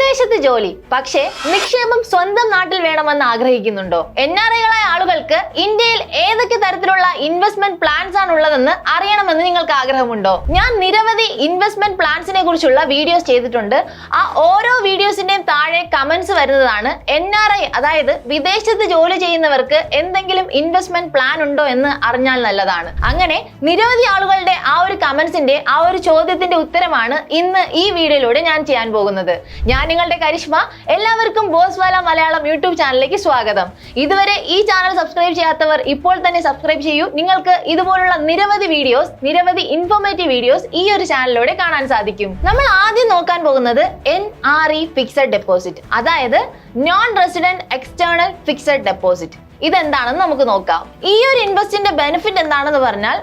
വിദേശത്ത് ജോലി പക്ഷേ നിക്ഷേപം സ്വന്തം നാട്ടിൽ വേണമെന്ന് ആഗ്രഹിക്കുന്നുണ്ടോ? NRI-കളായ ആളുകൾക്ക് ഇന്ത്യയിൽ ഏതൊക്കെ തരത്തിലുള്ള ഇൻവെസ്റ്റ്മെന്റ് പ്ലാൻസ് ആണ് ഉള്ളതെന്ന് അറിയണമെന്ന് നിങ്ങൾക്ക് ആഗ്രഹമുണ്ടോ? ഞാൻ നിരവധി ഇൻവെസ്റ്റ്മെന്റ് പ്ലാൻസിനെ കുറിച്ചുള്ള വീഡിയോസ് ചെയ്തിട്ടുണ്ട്. ആ ഓരോ വീഡിയോസിന്റെയും താഴെ കമന്റ്സ് വരുന്നതാണ് NRI, അതായത് വിദേശത്ത് ജോലി ചെയ്യുന്നവർക്ക് എന്തെങ്കിലും ഇൻവെസ്റ്റ്മെന്റ് പ്ലാൻ ഉണ്ടോ എന്ന് അറിഞ്ഞാൽ നല്ലതാണ്. അങ്ങനെ നിരവധി ആളുകളുടെ ആ ഒരു കമന്റ്സിന്റെ ആ ഒരു ചോദ്യത്തിന്റെ ഉത്തരമാണ് ഇന്ന് ഈ വീഡിയോയിലൂടെ ഞാൻ ചെയ്യാൻ പോകുന്നത്. ഞാൻ നിങ്ങളുടെ കരിഷ്മ. എല്ലാവർക്കും ബോസ്വാല മലയാളം യൂട്യൂബ് ചാനലിലേക്ക് സ്വാഗതം. ഇതുവരെ ഈ ചാനൽ സബ്സ്ക്രൈബ് ചെയ്യാത്തവർ ഇപ്പോൾ തന്നെ സബ്സ്ക്രൈബ് ചെയ്യൂ. നിങ്ങൾക്ക് ഇതുപോലുള്ള നിരവധി വീഡിയോസ്, നിരവധി ഇൻഫോർമേറ്റീവ് വീഡിയോസ് ഈ ഒരു ചാനലിലൂടെ കാണാൻ സാധിക്കും. നമ്മൾ ആദ്യം നോക്കാൻ പോകുന്നത് NRE ഫിക്സഡ് ഡെപ്പോസിറ്റ്, അതായത് non resident external fixed deposit. ഇതെന്താണെന്ന് നമുക്ക് നോക്കാം. ഈ ഒരു ഇൻവെസ്റ്റിന്റെ ബെനിഫിറ്റ് എന്താണെന്ന് പറഞ്ഞാൽ,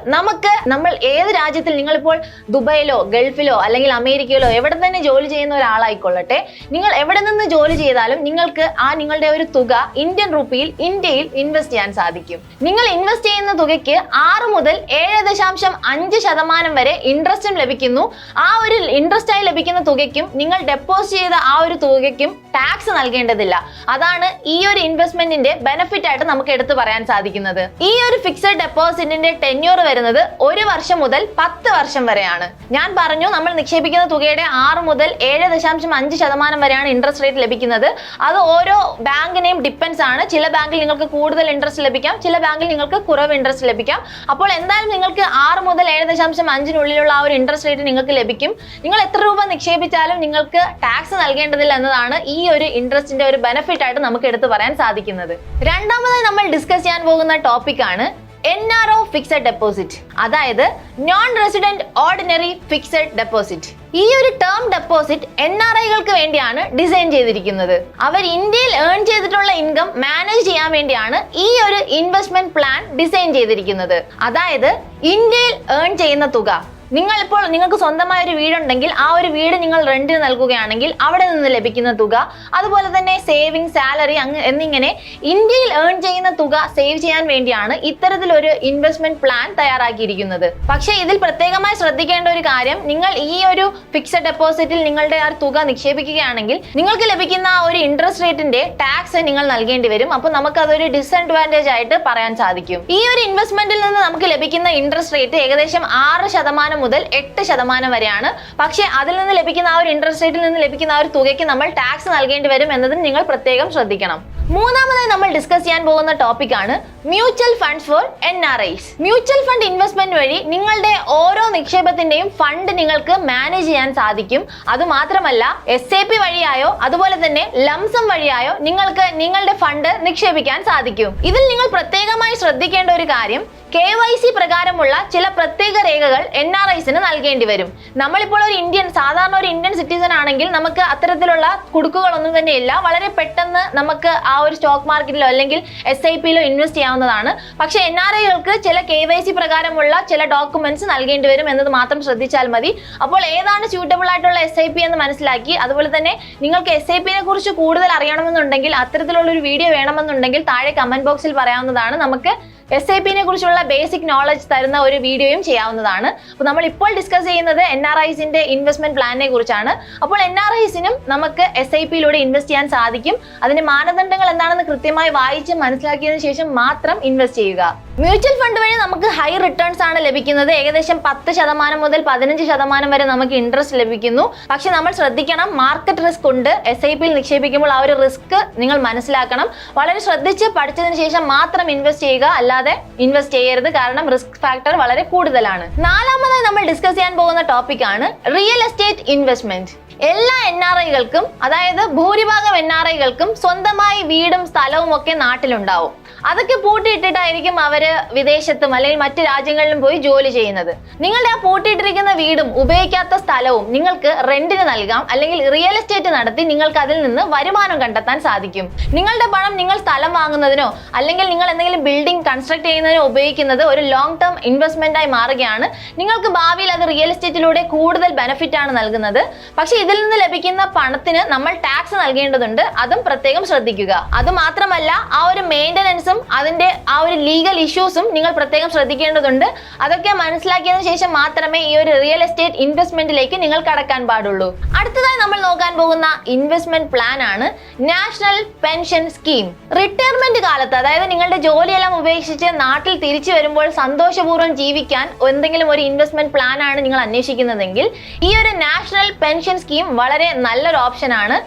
നമ്മൾ ഏത് രാജ്യത്തിൽ, നിങ്ങളിപ്പോൾ ദുബൈയിലോ ഗൾഫിലോ അല്ലെങ്കിൽ അമേരിക്കയിലോ എവിടെ തന്നെ ജോലി ചെയ്യുന്ന ഒരാളായിക്കൊള്ളട്ടെ, നിങ്ങൾ എവിടെ നിന്ന് ജോലി ചെയ്താലും നിങ്ങൾക്ക് നിങ്ങളുടെ ഒരു തുക ഇന്ത്യൻ റുപ്പിയിൽ ഇന്ത്യയിൽ ഇൻവെസ്റ്റ് ചെയ്യാൻ സാധിക്കും. നിങ്ങൾ ഇൻവെസ്റ്റ് ചെയ്യുന്ന തുകയ്ക്ക് 6 മുതൽ 7.5% വരെ ഇൻട്രസ്റ്റും ലഭിക്കുന്നു. ആ ഒരു ഇൻട്രസ്റ്റ് ആയി ലഭിക്കുന്ന തുകയ്ക്കും നിങ്ങൾ ഡെപ്പോസിറ്റ് ചെയ്ത ആ ഒരു തുകയ്ക്കും ടാക്സ് നൽകേണ്ടതില്ല. അതാണ് ഈ ഒരു ഇൻവെസ്റ്റ്മെന്റിന്റെ ബെനിഫിറ്റ് ആയിട്ട് നമുക്ക് എടുത്തു പറയാൻ സാധിക്കുന്നത്. ഈ ഒരു ഫിക്സഡ് ഡെപ്പോസിറ്റിന്റെ ടെന്യൂർ വരുന്നത് 1 വർഷം മുതൽ 10 വർഷം വരെയാണ്. ഞാൻ പറഞ്ഞു, നമ്മൾ നിക്ഷേപിക്കുന്ന തുകയുടെ 6 മുതൽ 7.5% വരെയാണ് ഇൻട്രസ്റ്റ് റേറ്റ് ലഭിക്കുന്നത്. അത് ഓരോ ബാങ്കിനെയും ഡിപ്പെൻസ് ആണ്. ചില ബാങ്കിൽ നിങ്ങൾക്ക് കൂടുതൽ ഇൻട്രസ്റ്റ് ലഭിക്കാം, ചില ബാങ്കിൽ നിങ്ങൾക്ക് കുറവ് ഇൻട്രസ്റ്റ് ലഭിക്കാം. അപ്പോൾ എന്തായാലും നിങ്ങൾക്ക് 6 മുതൽ 7.5-നുള്ള ആ ഒരു ഇൻട്രസ്റ്റ് റേറ്റ് നിങ്ങൾക്ക് ലഭിക്കും. നിങ്ങൾ എത്ര രൂപ നിക്ഷേപിച്ചാലും നിങ്ങൾക്ക് ടാക്സ് നൽകേണ്ടതില്ല എന്നതാണ് ഈ ഒരു ഇൻട്രസ്റ്റിന്റെ ഒരു ബെനിഫിറ്റ് ആയിട്ട് നമുക്ക് എടുത്തു പറയാൻ സാധിക്കുന്നത്. രണ്ടാമതായി നമ്മൾ ഡിസ്കസ് ചെയ്യാൻ പോകുന്ന ടോപ്പിക് ആണ് NRO ഫിക്സഡ് ഡെപ്പോസിറ്റ്, അതായത് non resident ordinary fixed deposit. ഈ ഒരു ടേം ഡെപ്പോസിറ്റ് NRI-കൾക്ക് വേണ്ടിയാണ് ഡിസൈൻ ചെയ്തിരിക്കുന്നത്. അവർ ഇന്ത്യയിൽ ഏൺ ചെയ്തിട്ടുള്ള ഇൻകം മാനേജ് ചെയ്യാൻ വേണ്ടിയാണ് ഈ ഒരു ഇൻവെസ്റ്റ്മെന്റ് പ്ലാൻ ഡിസൈൻ ചെയ്തിരിക്കുന്നത്. അതായത് ഇന്ത്യയിൽ ഏൺ ചെയ്യുന്ന തുക, നിങ്ങൾക്ക് സ്വന്തമായ ഒരു വീടുണ്ടെങ്കിൽ ആ ഒരു വീട് നിങ്ങൾ റെന്റിന് നൽകുകയാണെങ്കിൽ അവിടെ നിന്ന് ലഭിക്കുന്ന തുക, അതുപോലെ തന്നെ സേവിങ്, സാലറി എന്നിങ്ങനെ ഇന്ത്യയിൽ ഏൺ ചെയ്യുന്ന തുക സേവ് ചെയ്യാൻ വേണ്ടിയാണ് ഇത്തരത്തിലൊരു ഇൻവെസ്റ്റ്മെന്റ് പ്ലാൻ തയ്യാറാക്കിയിരിക്കുന്നത്. പക്ഷേ ഇതിൽ പ്രത്യേകമായി ശ്രദ്ധിക്കേണ്ട ഒരു കാര്യം, നിങ്ങൾ ഈ ഒരു ഫിക്സഡ് ഡെപ്പോസിറ്റിൽ നിങ്ങളുടെ ആ തുക നിക്ഷേപിക്കുകയാണെങ്കിൽ നിങ്ങൾക്ക് ലഭിക്കുന്ന ആ ഒരു ഇൻട്രസ്റ്റ് റേറ്റിന്റെ ടാക്സ് നിങ്ങൾ നൽകേണ്ടി വരും. അപ്പോൾ നമുക്ക് അതൊരു ഡിസഡ്വാൻറ്റേജ് ആയിട്ട് പറയാൻ സാധിക്കും. ഈ ഒരു ഇൻവെസ്റ്റ്മെന്റിൽ നിന്ന് നമുക്ക് ലഭിക്കുന്ന ഇൻട്രസ്റ്റ് റേറ്റ് ഏകദേശം 6% മുതൽ 8% വരെയാണ്. പക്ഷേ അതിൽ നിന്ന് ലഭിക്കുന്ന ആ ഒരു ഇൻട്രസ്റ്റ് റേറ്റിൽ നിന്ന് ലഭിക്കുന്ന ആ ഒരു തുകയ്ക്ക് നമ്മൾ ടാക്സ് നൽകേണ്ടി വരും എന്നതും നിങ്ങൾ പ്രത്യേകം ശ്രദ്ധിക്കണം. മൂന്നാമതായി നമ്മൾ ഡിസ്കസ് ചെയ്യാൻ പോകുന്ന ടോപ്പിക് ആണ് mutual funds four NRIs. Mutual fund investment വഴി നിങ്ങളുടെ ഓരോ നിക്ഷേപത്തിന്റെയും ഫണ്ട് നിങ്ങൾക്ക് മാനേജ് ചെയ്യാൻ സാധിക്കും. അതുമാത്രമല്ല SIP വഴിയായോ അതുപോലെ തന്നെ ലംസം വഴിയായോ നിങ്ങൾക്ക് നിങ്ങളുടെ ഫണ്ട് നിക്ഷേപിക്കാൻ സാധിക്കും. ഇതിൽ നിങ്ങൾ പ്രത്യേകമായി ശ്രദ്ധിക്കേണ്ട ഒരു കാര്യം, KYC പ്രകാരമുള്ള ചില പ്രത്യേക രേഖകൾ NRIs-ന് നൽകേണ്ടി വരും. നമ്മളിപ്പോൾ സാധാരണ ഒരു ഇന്ത്യൻ സിറ്റിസൺ ആണെങ്കിൽ നമുക്ക് അത്തരത്തിലുള്ള കുടുക്കുകളൊന്നും തന്നെ ഇല്ല. വളരെ പെട്ടെന്ന് നമുക്ക് ആ ഒരു സ്റ്റോക്ക് മാർക്കറ്റിലോ അല്ലെങ്കിൽ SIP-യിലോ ഇൻവെസ്റ്റ് ചെയ്യാവുന്നതാണ്. പക്ഷെ NRI-കൾക്ക് ചില KYC പ്രകാരമുള്ള ചില ഡോക്യുമെന്റ്സ് നൽകേണ്ടി വരും എന്നത് മാത്രം ശ്രദ്ധിച്ചാൽ മതി. അപ്പോൾ ഏതാണ് സ്യൂട്ടബിൾ ആയിട്ടുള്ള SIP എന്ന് മനസ്സിലാക്കി, അതുപോലെ തന്നെ നിങ്ങൾക്ക് SIP-നെ കുറിച്ച് കൂടുതൽ അറിയണമെന്നുണ്ടെങ്കിൽ, അത്തരത്തിലുള്ള ഒരു വീഡിയോ വേണമെന്നുണ്ടെങ്കിൽ താഴെ കമന്റ് ബോക്സിൽ പറയാവുന്നതാണ്. നമുക്ക് SIP-നെ കുറിച്ചുള്ള ബേസിക് നോളജ് തരുന്ന ഒരു വീഡിയോയും ചെയ്യാവുന്നതാണ്. അപ്പോൾ നമ്മൾ ഇപ്പോൾ ഡിസ്കസ് ചെയ്യുന്നത് NRIs-ന്റെ ഇൻവെസ്റ്റ്മെന്റ് പ്ലാനിനെ കുറിച്ചാണ്. അപ്പോൾ NRIs-നും നമുക്ക് SIP-യിലൂടെ ഇൻവെസ്റ്റ് ചെയ്യാൻ സാധിക്കും. അതിന്റെ മാനദണ്ഡങ്ങൾ എന്താണെന്ന് കൃത്യമായി വായിച്ച് മനസ്സിലാക്കിയതിനു ശേഷം മാത്രം ഇൻവെസ്റ്റ് ചെയ്യുക. മ്യൂച്വൽ ഫണ്ട് വഴി നമുക്ക് ഹൈ റിട്ടേൺസ് ആണ് ലഭിക്കുന്നത്. ഏകദേശം 10% മുതൽ 15% വരെ നമുക്ക് ഇൻട്രസ്റ്റ് ലഭിക്കുന്നു. പക്ഷെ നമ്മൾ ശ്രദ്ധിക്കണം, മാർക്കറ്റ് റിസ്ക് ഉണ്ട്. SIP-യിൽ നിക്ഷേപിക്കുമ്പോൾ ആ ഒരു റിസ്ക് നിങ്ങൾ മനസ്സിലാക്കണം. വളരെ ശ്രദ്ധിച്ച് പഠിച്ചതിന് ശേഷം മാത്രം ഇൻവെസ്റ്റ് ചെയ്യുക, അല്ലാതെ ഇൻവെസ്റ്റ് ചെയ്യരുത്. കാരണം റിസ്ക് ഫാക്ടർ വളരെ കൂടുതലാണ്. നാലാമതായി നമ്മൾ ഡിസ്കസ് ചെയ്യാൻ പോകുന്ന ടോപ്പിക് ആണ് റിയൽ എസ്റ്റേറ്റ് ഇൻവെസ്റ്റ്മെന്റ്. എല്ലാ NRI-കൾക്കും, അതായത് ഭൂരിഭാഗം NRI-കൾക്കും സ്വന്തമായി വീടും സ്ഥലവും ഒക്കെ നാട്ടിലുണ്ടാവും. അതൊക്കെ പൂട്ടിയിട്ടിട്ടായിരിക്കും അവര് വിദേശത്തും അല്ലെങ്കിൽ മറ്റു രാജ്യങ്ങളിലും പോയി ജോലി ചെയ്യുന്നത്. നിങ്ങളുടെ ആ പൂട്ടിയിട്ടിരിക്കുന്ന വീടും ഉപയോഗിക്കാത്ത സ്ഥലവും നിങ്ങൾക്ക് റെന്റിന് നൽകാം, അല്ലെങ്കിൽ റിയൽ എസ്റ്റേറ്റ് നടത്തി നിങ്ങൾക്ക് അതിൽ നിന്ന് വരുമാനം കണ്ടെത്താൻ സാധിക്കും. നിങ്ങളുടെ പണം നിങ്ങൾ സ്ഥലം വാങ്ങുന്നതിനോ അല്ലെങ്കിൽ നിങ്ങൾ എന്തെങ്കിലും ബിൽഡിംഗ് കൺസ്ട്രക്ട് ചെയ്യുന്നതിനോ ഉപയോഗിക്കുന്നത് ഒരു ലോങ് ടേം ഇൻവെസ്റ്റ്മെന്റ് ആയി മാറുകയാണ്. നിങ്ങൾക്ക് ഭാവിയിൽ അത് റിയൽ എസ്റ്റേറ്റിലൂടെ കൂടുതൽ ബെനിഫിറ്റ് ആണ് നൽകുന്നത്. പക്ഷെ ഇതിൽ നിന്ന് ലഭിക്കുന്ന പണത്തിന് നമ്മൾ ടാക്സ് നൽകേണ്ടതുണ്ട്. അതും പ്രത്യേകം ശ്രദ്ധിക്കുക. അതുമാത്രമല്ല, ആ ഒരു മെയിൻ്റനൻസും റൂൾസും അതിന്റെ ആ ഒരു ലീഗൽ ഇഷ്യൂസും നിങ്ങൾ പ്രത്യേകം ശ്രദ്ധിക്കേണ്ടതുണ്ട്. അതൊക്കെ മനസ്സിലാക്കിയതിനു ശേഷം മാത്രമേ ഈ ഒരു റിയൽ എസ്റ്റേറ്റ് ഇൻവെസ്റ്റ്മെന്റിലേക്ക് നിങ്ങൾ കടക്കാൻ പാടുള്ളൂ. അടുത്തതായി നമ്മൾ നോക്കാൻ പോകുന്ന ഇൻവെസ്റ്റ്മെന്റ് പ്ലാൻ ആണ് നാഷണൽ പെൻഷൻ സ്കീം. റിട്ടയർമെന്റ് കാലത്ത്, അതായത് നിങ്ങളുടെ ജോലിയെല്ലാം ഉപേക്ഷിച്ച് നാട്ടിൽ തിരിച്ചു വരുമ്പോൾ സന്തോഷപൂർവ്വം ജീവിക്കാൻ എന്തെങ്കിലും ഒരു ഇൻവെസ്റ്റ്മെന്റ് പ്ലാൻ ആണ് നിങ്ങൾ അന്വേഷിക്കുന്നതെങ്കിൽ ഈ ഒരു നാഷണൽ പെൻഷൻ സ്കീം വളരെ നല്ലൊരു ഓപ്ഷൻ ആണ്.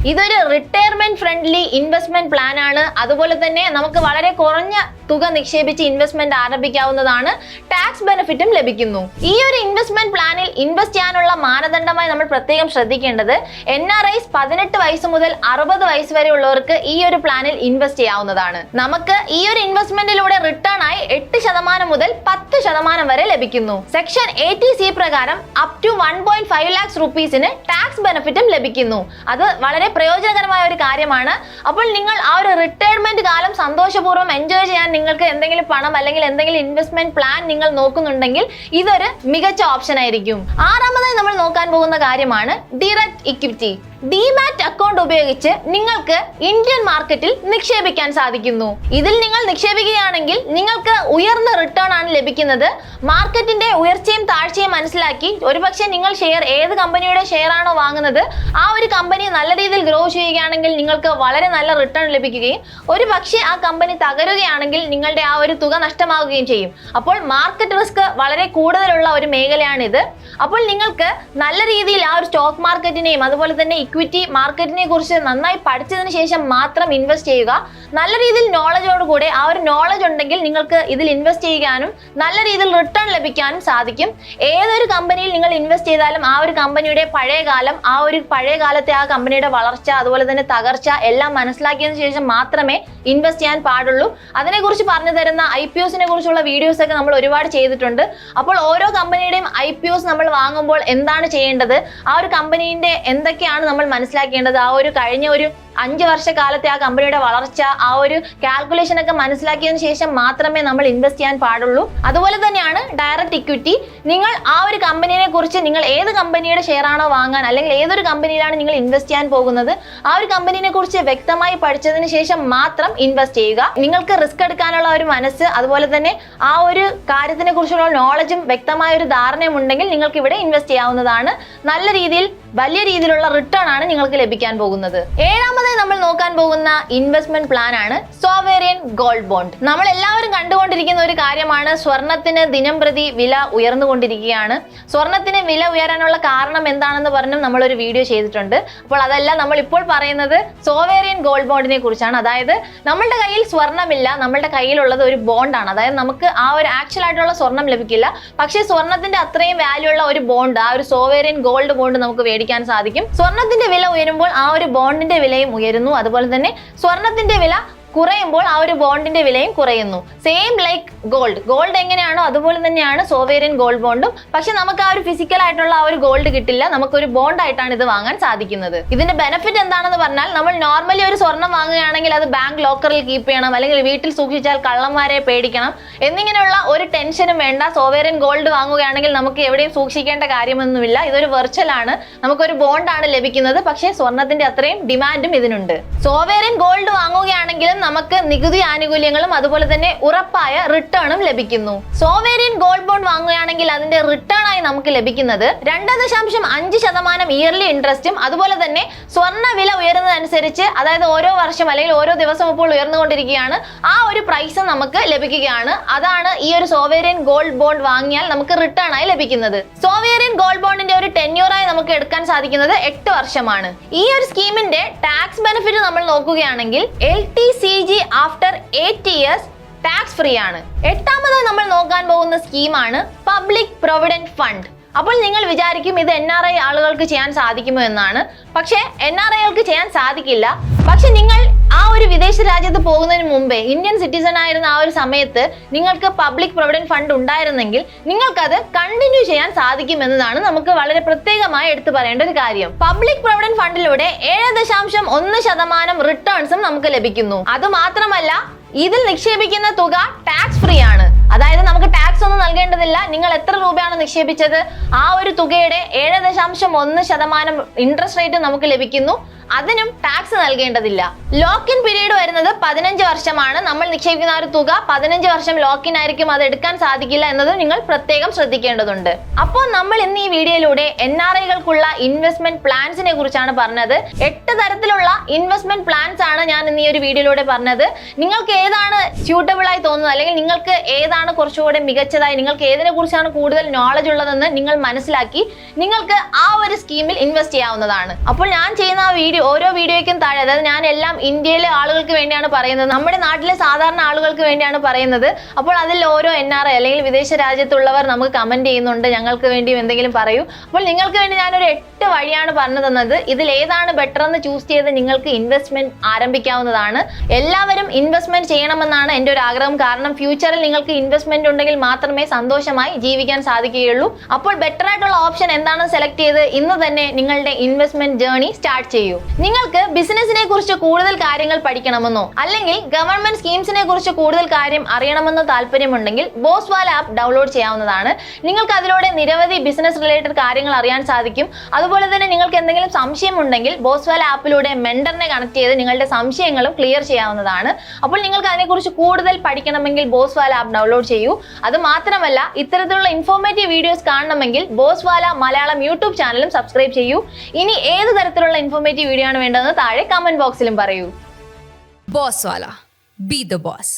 ഇതൊരു റിട്ടയർമെന്റ് ഫ്രണ്ട്ലി ഇൻവെസ്റ്റ്മെന്റ് പ്ലാൻ ആണ്. അതുപോലെ തന്നെ നമുക്ക് വളരെ കുറഞ്ഞ തുക നിക്ഷേപിച്ച് ഇൻവെസ്റ്റ്മെന്റ് ആരംഭിക്കാവുന്നതാണ്. ടാക്സ് ബെനിഫിറ്റും ലഭിക്കുന്നു. ഈ ഒരു ഇൻവെസ്റ്റ്മെന്റ് പ്ലാനിൽ ഇൻവെസ്റ്റ് ചെയ്യാനുള്ള മാനദണ്ഡമായി നമ്മൾ പ്രത്യേകം ശ്രദ്ധിക്കേണ്ടത് NRIs 18 വയസ്സ് മുതൽ 60 വയസ്സ് വരെ ഉള്ളവർക്ക് ഈ ഒരു പ്ലാനിൽ ഇൻവെസ്റ്റ് ചെയ്യാവുന്നതാണ്. നമുക്ക് ഈ ഒരു ഇൻവെസ്റ്റ്മെന്റിലൂടെ റിട്ടേൺ ആയി 8% മുതൽ 10% വരെ ലഭിക്കുന്നു. സെക്ഷൻ 80C പ്രകാരം അപ് ടു 1.5 lakhs rupeesന് ടാക്സ് ബെനിഫിറ്റും ലഭിക്കുന്നു. അത് വളരെ പ്രയോജനകരമായ ഒരു കാര്യമാണ്. അപ്പോൾ നിങ്ങൾ ആ ഒരു റിട്ടയർമെന്റ് കാലം സന്തോഷപൂർവ്വം എൻജോയ് ചെയ്യാൻ നിങ്ങൾക്ക് എന്തെങ്കിലും പണം അല്ലെങ്കിൽ എന്തെങ്കിലും ഇൻവെസ്റ്റ്മെന്റ് പ്ലാൻ നിങ്ങൾ നോക്കുന്നുണ്ടെങ്കിൽ ഇതൊരു മികച്ച ഓപ്ഷൻ ആയിരിക്കും. ആറാമതായി നമ്മൾ നോക്കാൻ പോകുന്ന കാര്യമാണ് ഡയറക്റ്റ് ഇക്വിറ്റി. ഡിമാറ്റ് അക്കൗണ്ട് ഉപയോഗിച്ച് നിങ്ങൾക്ക് ഇന്ത്യൻ മാർക്കറ്റിൽ നിക്ഷേപിക്കാൻ സാധിക്കുന്നു. ഇതിൽ നിങ്ങൾ നിക്ഷേപിക്കുകയാണെങ്കിൽ നിങ്ങൾക്ക് ഉയർന്ന റിട്ടേൺ ആണ് ലഭിക്കുന്നത്. മാർക്കറ്റിന്റെ ഉയർച്ചയും താഴ്ചയും മനസ്സിലാക്കി ഒരുപക്ഷെ നിങ്ങൾ ഏത് കമ്പനിയുടെ ഷെയർ ആണോ വാങ്ങുന്നത് ആ ഒരു കമ്പനി നല്ല രീതിയിൽ ഗ്രോ ചെയ്യുകയാണെങ്കിൽ നിങ്ങൾക്ക് വളരെ നല്ല റിട്ടേൺ ലഭിക്കുകയും ഒരു പക്ഷേ ആ കമ്പനി തകരുകയാണെങ്കിൽ നിങ്ങളുടെ ആ ഒരു തുക നഷ്ടമാവുകയും ചെയ്യും. അപ്പോൾ മാർക്കറ്റ് റിസ്ക് വളരെ കൂടുതലുള്ള ഒരു മേഖലയാണിത്. അപ്പോൾ നിങ്ങൾക്ക് നല്ല രീതിയിൽ ആ ഒരു സ്റ്റോക്ക് മാർക്കറ്റിനെയും അതുപോലെ തന്നെ ഇക്വിറ്റി മാർക്കറ്റിനെ കുറിച്ച് നന്നായി പഠിച്ചതിന് ശേഷം മാത്രം ഇൻവെസ്റ്റ് ചെയ്യുക. നല്ല രീതിയിൽ നോളജോടുകൂടെ ആ ഒരു നോളജ് ഉണ്ടെങ്കിൽ നിങ്ങൾക്ക് ഇതിൽ ഇൻവെസ്റ്റ് ചെയ്യാനും നല്ല രീതിയിൽ റിട്ടേൺ ലഭിക്കാനും സാധിക്കും. ഏതൊരു കമ്പനിയിൽ നിങ്ങൾ ഇൻവെസ്റ്റ് ചെയ്താലും ആ ഒരു കമ്പനിയുടെ പഴയ കാലത്തെ ആ കമ്പനിയുടെ വളർച്ച അതുപോലെ തന്നെ തകർച്ച എല്ലാം മനസ്സിലാക്കിയതിനു ശേഷം മാത്രമേ ഇൻവെസ്റ്റ് ചെയ്യാൻ പാടുള്ളൂ. അതിനെക്കുറിച്ച് പറഞ്ഞു തരുന്ന IPOസിനെ കുറിച്ചുള്ള വീഡിയോസ് ഒക്കെ നമ്മൾ ഒരുപാട് ചെയ്തിട്ടുണ്ട്. അപ്പോൾ ഓരോ കമ്പനിയുടെയും IPOs നമ്മൾ വാങ്ങുമ്പോൾ എന്താണ് ചെയ്യേണ്ടത്, ആ ഒരു കമ്പനീന്റെ എന്തൊക്കെയാണ് നമ്മൾ മനസ്സിലാക്കേണ്ടത്, ആ ഒരു കഴിഞ്ഞ ഒരു 5 വർഷക്കാലത്തെ ആ കമ്പനിയുടെ വളർച്ച ആ ഒരു കാൽക്കുലേഷൻ ഒക്കെ മനസ്സിലാക്കിയതിനു ശേഷം മാത്രമേ നമ്മൾ ഇൻവെസ്റ്റ് ചെയ്യാൻ പാടുള്ളൂ. അതുപോലെ തന്നെയാണ് ഡയറക്റ്റ് ഇക്വിറ്റി. നിങ്ങൾ ആ ഒരു കമ്പനിയെ കുറിച്ച് നിങ്ങൾ ഏത് കമ്പനിയുടെ ഷെയർ ആണോ വാങ്ങാൻ അല്ലെങ്കിൽ ഏതൊരു കമ്പനിയിലാണ് നിങ്ങൾ ഇൻവെസ്റ്റ് ചെയ്യാൻ പോകുന്നത് ആ ഒരു കമ്പനിയെ കുറിച്ച് വ്യക്തമായി പഠിച്ചതിന് ശേഷം മാത്രം ഇൻവെസ്റ്റ് ചെയ്യുക. നിങ്ങൾക്ക് റിസ്ക് എടുക്കാനുള്ള ഒരു മനസ്സ് അതുപോലെ തന്നെ ആ ഒരു കാര്യത്തിനെ കുറിച്ചുള്ള നോളജും വ്യക്തമായ ഒരു ധാരണയും ഉണ്ടെങ്കിൽ നിങ്ങൾക്ക് ഇവിടെ ഇൻവെസ്റ്റ് ചെയ്യാവുന്നതാണ്. നല്ല രീതിയിൽ വലിയ രീതിയിലുള്ള റിട്ടേൺ ആണ് നിങ്ങൾക്ക് ലഭിക്കാൻ പോകുന്നത്. ഏഴാമതായി നമ്മൾ നോക്കാൻ പോകുന്ന ഇൻവെസ്റ്റ്മെന്റ് പ്ലാൻ ആണ് സോവറിയൻ ഗോൾഡ് ബോണ്ട്. നമ്മൾ എല്ലാവരും കണ്ടുകൊണ്ടിരിക്കുന്ന ഒരു കാര്യമാണ് സ്വർണത്തിന് ദിനം പ്രതി വില ഉയർന്നുകൊണ്ടിരിക്കുകയാണ്. സ്വർണത്തിന് വില ഉയരാനുള്ള കാരണം എന്താണെന്ന് പറഞ്ഞും നമ്മളൊരു വീഡിയോ ചെയ്തിട്ടുണ്ട്. അപ്പോൾ അതല്ല നമ്മൾ ഇപ്പോൾ പറയുന്നത് സോവറിയൻ ഗോൾഡ് ബോണ്ടിനെ കുറിച്ചാണ്. അതായത് നമ്മളുടെ കയ്യിൽ സ്വർണ്ണമില്ല, നമ്മളുടെ കയ്യിലുള്ളത് ഒരു ബോണ്ടാണ്. അതായത് നമുക്ക് ആ ഒരു ആക്ച്വൽ ആയിട്ടുള്ള സ്വർണം ലഭിക്കില്ല, പക്ഷേ സ്വർണത്തിന്റെ അത്രയും വാല്യൂ ഉള്ള ഒരു ബോണ്ട്, ആ ഒരു സോവറിയൻ ഗോൾഡ് ബോണ്ട് നമുക്ക് മേടിക്കാൻ സാധിക്കും. സ്വർണത്തിന്റെ വില ഉയരുമ്പോൾ ആ ഒരു ബോണ്ടിന്റെ വിലയും ഉയരുന്നു. അതുപോലെ തന്നെ സ്വർണത്തിന്റെ വില കുറയുമ്പോൾ ആ ഒരു ബോണ്ടിന്റെ വിലയും കുറയുന്നു. സെയിം ലൈക്ക് ഗോൾഡ് എങ്ങനെയാണോ അതുപോലെ തന്നെയാണ് സോവറിയൻ ഗോൾഡ് ബോണ്ടും. പക്ഷെ നമുക്ക് ആ ഒരു ഫിസിക്കൽ ആയിട്ടുള്ള ആ ഒരു ഗോൾഡ് കിട്ടില്ല, നമുക്കൊരു ബോണ്ട് ആയിട്ടാണ് ഇത് വാങ്ങാൻ സാധിക്കുന്നത്. ഇതിന്റെ ബെനിഫിറ്റ് എന്താണെന്ന് പറഞ്ഞാൽ നമ്മൾ നോർമലി ഒരു സ്വർണം വാങ്ങുകയാണെങ്കിൽ അത് ബാങ്ക് ലോക്കറിൽ കീപ്പ് ചെയ്യണം, അല്ലെങ്കിൽ വീട്ടിൽ സൂക്ഷിച്ചാൽ കള്ളന്മാരെ പേടിക്കണം എന്നിങ്ങനെയുള്ള ഒരു ടെൻഷനും വേണ്ട. സോവറിയൻ ഗോൾഡ് വാങ്ങുകയാണെങ്കിൽ നമുക്ക് എവിടെയും സൂക്ഷിക്കേണ്ട കാര്യമൊന്നുമില്ല. ഇതൊരു വെർച്വൽ ആണ്, നമുക്കൊരു ബോണ്ടാണ് ലഭിക്കുന്നത്. പക്ഷേ സ്വർണത്തിന്റെ അത്രയും ഡിമാൻഡും ഇതിനുണ്ട്. സോവറിയൻ ഗോൾഡ് വാങ്ങുകയാണെങ്കിലും നമുക്ക് നികുതി ആനുകൂല്യങ്ങളും അതുപോലെ തന്നെ ഉറപ്പായ റിട്ടേണും ലഭിക്കുന്നു. സോവറിയൻ ഗോൾഡ് ബോണ്ട് വാങ്ങുകയാണെങ്കിൽ അതിന്റെ റിട്ടേൺ ആയി നമുക്ക് ലഭിക്കുന്നത് 2.5% ഇയർലി ഇൻട്രസ്റ്റും അതുപോലെ തന്നെ സ്വർണ്ണ വില ഉയരുന്നതനുസരിച്ച്, അതായത് ഓരോ വർഷം അല്ലെങ്കിൽ ഓരോ ദിവസം ഇപ്പോൾ ഉയർന്നുകൊണ്ടിരിക്കുകയാണ്, ആ ഒരു പ്രൈസ് നമുക്ക് ലഭിക്കുകയാണ്. അതാണ് ഈ ഒരു സോവറിയൻ ഗോൾഡ് ബോണ്ട് വാങ്ങിയാൽ നമുക്ക് റിട്ടേൺ ആയി ലഭിക്കുന്നത്. സോവറിയൻ ഗോൾഡ് ബോണ്ടിന്റെ ഒരു ടെന്യൂറായി നമുക്ക് എടുക്കാൻ സാധിക്കുന്നത് 8 വർഷമാണ്. ഈ ഒരു സ്കീമിന്റെ ടാക്സ് ബെനിഫിറ്റ് നമ്മൾ നോക്കുകയാണെങ്കിൽ LTCG after 8 years tax free ആണ്. എട്ടാമതായി നമ്മൾ നോക്കാൻ പോകുന്ന സ്കീമാണ് പബ്ലിക് പ്രൊവിഡന്റ് ഫണ്ട്. അപ്പോൾ നിങ്ങൾ വിചാരിക്കും ഇത് NRI ആളുകൾക്ക് ചെയ്യാൻ സാധിക്കുമോ എന്നാണ്. പക്ഷേ NRIകൾക്ക് ചെയ്യാൻ സാധിക്കില്ല. പക്ഷെ നിങ്ങൾ ആ ഒരു വിദേശ രാജ്യത്ത് പോകുന്നതിന് മുമ്പേ ഇന്ത്യൻ സിറ്റിസൺ ആയിരുന്ന ആ ഒരു സമയത്ത് നിങ്ങൾക്ക് പബ്ലിക് പ്രൊവിഡന്റ് ഫണ്ട് ഉണ്ടായിരുന്നെങ്കിൽ നിങ്ങൾക്കത് കണ്ടിന്യൂ ചെയ്യാൻ സാധിക്കുമെന്നതാണ് നമുക്ക് വളരെ പ്രത്യേകമായി എടുത്തു പറയേണ്ട ഒരു കാര്യം. പബ്ലിക് പ്രൊവിഡന്റ് ഫണ്ടിലൂടെ 7.1% റിട്ടേൺസും നമുക്ക് ലഭിക്കുന്നു. അത് മാത്രമല്ല ഇതിൽ നിക്ഷേപിക്കുന്ന തുക ടാക്സ് ഫ്രീ ആണ്. അതായത് നമുക്ക് ടാക്സ് ടാക്സ് ഒന്നും നൽകേണ്ടതില്ല. നിങ്ങൾ എത്ര രൂപയാണ് നിക്ഷേപിച്ചത് ആ ഒരു തുകയുടെ 7.1% ഇൻട്രസ്റ്റ് റേറ്റ് നമുക്ക് ലഭിക്കുന്നു. അതിനും ടാക്സ് നൽകേണ്ടതില്ല. ലോക്ക് ഇൻ പീരീഡ് വരുന്നത് 15 വർഷമാണ്. നമ്മൾ നിക്ഷേപിക്കുന്ന ഒരു തുക 15 വർഷം ലോക്ക് ഇൻ ആയിരിക്കും, അത് എടുക്കാൻ സാധിക്കില്ല എന്നത് നിങ്ങൾ പ്രത്യേകം ശ്രദ്ധിക്കേണ്ടതുണ്ട്. അപ്പോൾ നമ്മൾ ഇന്ന് ഈ വീഡിയോയിലൂടെ NRIകൾക്കുള്ള ഇൻവെസ്റ്റ്മെന്റ് പ്ലാൻസിനെ കുറിച്ചാണ് പറഞ്ഞത്. 8 തരത്തിലുള്ള ഇൻവെസ്റ്റ്മെന്റ് പ്ലാൻസ് ആണ് ഞാൻ ഇന്ന് ഈ ഒരു വീഡിയോയിലൂടെ പറഞ്ഞത്. നിങ്ങൾക്ക് ഏതാണ് സ്യൂട്ടബിൾ ആയി തോന്നുന്നത്, അല്ലെങ്കിൽ നിങ്ങൾക്ക് ഏതാണ് കുറച്ചുകൂടെ മികച്ചതായി, നിങ്ങൾക്ക് ഏതിനെ കുറിച്ചാണ് കൂടുതൽ നോളജ് ഉള്ളതെന്ന് നിങ്ങൾ മനസ്സിലാക്കി നിങ്ങൾക്ക് ആ ഒരു സ്കീമിൽ ഇൻവെസ്റ്റ് ചെയ്യാവുന്നതാണ്. അപ്പോൾ ഞാൻ ചെയ്യുന്ന ആ ഓരോ വീഡിയോയ്ക്കും താഴെ, അതായത് ഞാൻ എല്ലാം ഇന്ത്യയിലെ ആളുകൾക്ക് വേണ്ടിയാണ് പറയുന്നത്, നമ്മുടെ നാട്ടിലെ സാധാരണ ആളുകൾക്ക് വേണ്ടിയാണ് പറയുന്നത്. അപ്പോൾ അതിൽ ഓരോ NRI അല്ലെങ്കിൽ വിദേശ രാജ്യത്തുള്ളവർ നമുക്ക് കമന്റ് ചെയ്യുന്നുണ്ട്, ഞങ്ങൾക്ക് വേണ്ടിയും എന്തെങ്കിലും പറയൂ. അപ്പോൾ നിങ്ങൾക്ക് വേണ്ടി ഞാനൊരു 8 വഴിയാണ് പറഞ്ഞു തന്നത്. ഇതിൽ ഏതാണ് ബെറ്റർ എന്ന് ചൂസ് ചെയ്ത് നിങ്ങൾക്ക് ഇൻവെസ്റ്റ്മെന്റ് ആരംഭിക്കാവുന്നതാണ്. എല്ലാവരും ഇൻവെസ്റ്റ്മെന്റ് ചെയ്യണമെന്നാണ് എൻ്റെ ഒരു ആഗ്രഹം. കാരണം ഫ്യൂച്ചറിൽ നിങ്ങൾക്ക് ഇൻവെസ്റ്റ്മെന്റ് ഉണ്ടെങ്കിൽ മാത്രമേ സന്തോഷമായി ജീവിക്കാൻ സാധിക്കുകയുള്ളൂ. അപ്പോൾ ബെറ്റർ ആയിട്ടുള്ള ഓപ്ഷൻ എന്താണെന്ന് സെലക്ട് ചെയ്ത് ഇന്ന് തന്നെ നിങ്ങളുടെ ഇൻവെസ്റ്റ്മെന്റ് ജേർണി സ്റ്റാർട്ട് ചെയ്യൂ. നിങ്ങൾക്ക് ബിസിനസിനെ കുറിച്ച് കൂടുതൽ കാര്യങ്ങൾ പഠിക്കണമെന്നോ അല്ലെങ്കിൽ ഗവൺമെന്റ് സ്കീംസിനെ കുറിച്ച് കൂടുതൽ കാര്യം അറിയണമെന്നോ താല്പര്യമുണ്ടെങ്കിൽ ബോസ്വാല ആപ്പ് ഡൗൺലോഡ് ചെയ്യാവുന്നതാണ്. നിങ്ങൾക്ക് അതിലൂടെ നിരവധി ബിസിനസ് റിലേറ്റഡ് കാര്യങ്ങൾ അറിയാൻ സാധിക്കും. അതുപോലെ തന്നെ നിങ്ങൾക്ക് എന്തെങ്കിലും സംശയം ഉണ്ടെങ്കിൽ ബോസ്വാല ആപ്പിലൂടെ മെന്ററിനെ കണക്ട് ചെയ്ത് നിങ്ങളുടെ സംശയങ്ങളും ക്ലിയർ ചെയ്യാവുന്നതാണ്. അപ്പോൾ നിങ്ങൾക്ക് അതിനെക്കുറിച്ച് കൂടുതൽ പഠിക്കണമെങ്കിൽ ബോസ്വാല ആപ്പ് ഡൗൺലോഡ് ചെയ്യൂ. അത് മാത്രമല്ല, ഇത്തരത്തിലുള്ള ഇൻഫോർമേറ്റീവ് വീഡിയോസ് കാണണമെങ്കിൽ ബോസ്വാല മലയാളം യൂട്യൂബ് ചാനലും സബ്സ്ക്രൈബ് ചെയ്യൂ. ഇനി ഏത് തരത്തിലുള്ള ഇൻഫോർമേറ്റീവ് വീഡിയോ ആണ് വേണ്ടതെന്ന് താഴെ കമന്റ് ബോക്സിലും പറയൂ. ബോസ്വാല, ബി ദ ബോസ്.